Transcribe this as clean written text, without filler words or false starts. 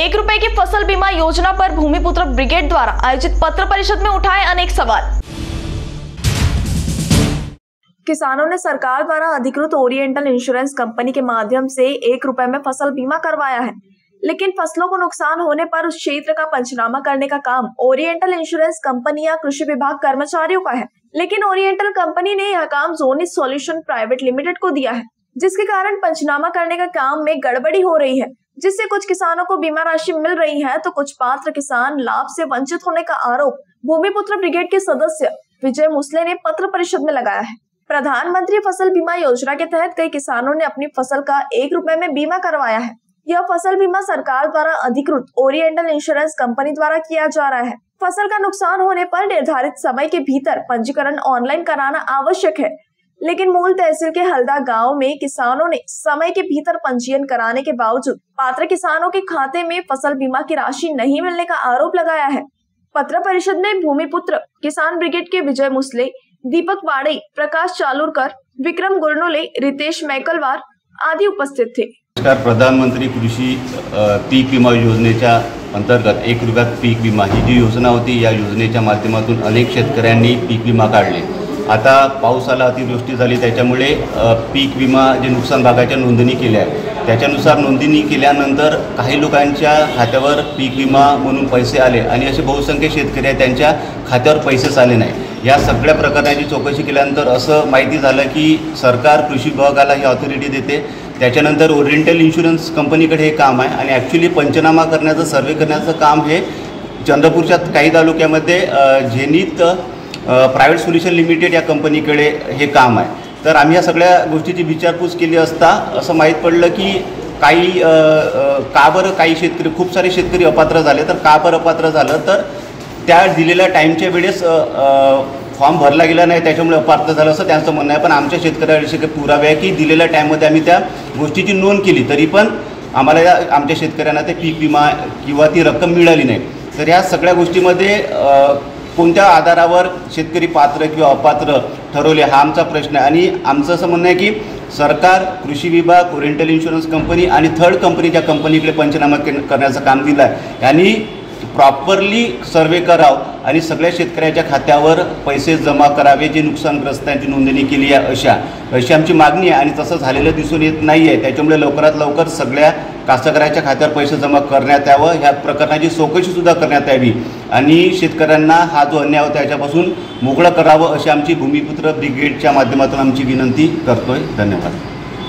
₹1 की फसल बीमा योजना पर भूमिपुत्र ब्रिगेड द्वारा आयोजित पत्र परिषद में उठाए अनेक सवाल। किसानों ने सरकार द्वारा अधिकृत ओरिएंटल इंश्योरेंस कंपनी के माध्यम से ₹1 में फसल बीमा करवाया है, लेकिन फसलों को नुकसान होने पर उस क्षेत्र का पंचनामा करने का काम ओरिएंटल इंश्योरेंस कंपनी या कृषि विभाग कर्मचारियों का है। लेकिन ओरिएंटल कंपनी ने यह काम जोनिस सॉल्यूशन प्राइवेट लिमिटेड को दिया है, जिसके कारण पंचनामा करने का काम में गड़बड़ी हो रही है, जिससे कुछ किसानों को बीमा राशि मिल रही है तो कुछ पात्र किसान लाभ से वंचित होने का आरोप भूमिपुत्र ब्रिगेड के सदस्य विजय मुसले ने पत्र परिषद में लगाया है। प्रधानमंत्री फसल बीमा योजना के तहत कई किसानों ने अपनी फसल का ₹1 में बीमा करवाया है। यह फसल बीमा सरकार द्वारा अधिकृत ओरिएंटल इंश्योरेंस कंपनी द्वारा किया जा रहा है। फसल का नुकसान होने पर निर्धारित समय के भीतर पंजीकरण ऑनलाइन कराना आवश्यक है, लेकिन मूल तहसील के हल्दा गांव में किसानों ने समय के भीतर पंजीयन कराने के बावजूद पात्र किसानों के खाते में फसल बीमा की राशि नहीं मिलने का आरोप लगाया है। पत्र परिषद में भूमिपुत्र किसान ब्रिगेड के विजय मुसले, दीपक वाड़ई, प्रकाश चालूरकर, विक्रम गुरनोले, रितेश मैकलवार आदि उपस्थित थे। नमस्कार। प्रधानमंत्री कृषी पीक विमा योजनेच्या अंतर्गत ₹1 पीक विमा ही जी योजना होती, या योजनेच्या माध्यमातून अनेक शेतकऱ्यांनी पीक विमा काढले। आता पाऊस आला, अतिवृष्टी झाली, त्याच्यामुळे पीक विमा जे नुकसान भागाच्या नोंदणी केल्या आहे, त्याच्यानुसार नोंदणी केल्यानंतर काही लोकांच्या खात्यावर पीक विमा म्हणून पैसे आले आणि असे बहुसंख्य शेतकरी आहेत त्यांच्या खात्यावर पैसेच आले नाही। या सगळ्या प्रकाराची चौकशी केल्यानंतर असं माहिती झालं की सरकार कृषी विभागाला ही ऑथॉरिटी देते, त्याच्यानंतर ओरिएंटल इन्शुरन्स कंपनीकडे हे काम आहे आणि ॲक्च्युली पंचनामा करण्याचं, सर्वे करण्याचं काम हे चंद्रपूरच्या काही तालुक्यामध्ये झेनिथ प्रायव्हेट सोल्युशन लिमिटेड या कंपनीकडे हे काम आहे। तर आम्ही या सगळ्या गोष्टीची विचारपूस केली असता असं माहीत पडलं की काही का बरं काही शेतकरी, खूप सारे शेतकरी अपात्र झाले। तर का बरं अपात्र झालं, तर त्या दिलेल्या टाईमच्या वेळेस फॉर्म भरला गेला नाही, त्याच्यामुळे अपात्र झालं असं त्यांचं म्हणणं आहे। पण आमच्या शेतकऱ्याविषयी काही पुरावे आहे की दिलेल्या टाईममध्ये आम्ही त्या गोष्टीची नोंद केली, तरी पण आम्हाला आमच्या शेतकऱ्यांना ते पीक विमा किंवा ती रक्कम मिळाली नाही। तर या सगळ्या गोष्टीमध्ये कोणत्या आधारावर शेतकरी पात्र किंवा अपात्र ठरवले हा आमचा प्रश्न आहे। आणि आमचं असं म्हणणं आहे की सरकार, कृषी विभाग, ओरिएंटल इन्शुरन्स कंपनी आणि थर्ड कंपनी ज्या कंपनीकडे पंचनामा करण्याचं काम दिलं आहे यांनी प्रॉपरली सर्वे करावं आणि सगळ्या शेतकऱ्याच्या खात्यावर पैसे जमा करावे जे नुकसानग्रस्तांची नोंदणी केली आहे अशी आमची मागणी आहे। आणि तसं झालेलं दिसून येत नाही आहे, त्याच्यामुळे लवकरात लवकर सगळ्या कास्तकाराच्या खात्यावर पैसे जमा करण्यात यावं, ह्या प्रकरणाची चौकशीसुद्धा करण्यात यावी आणि शेतकऱ्यांना हा जो अन्याय होता याच्यापासून मोकळं करावं अशी आमची भूमिपुत्र ब्रिगेडच्या माध्यमातून आमची विनंती करतोय। धन्यवाद।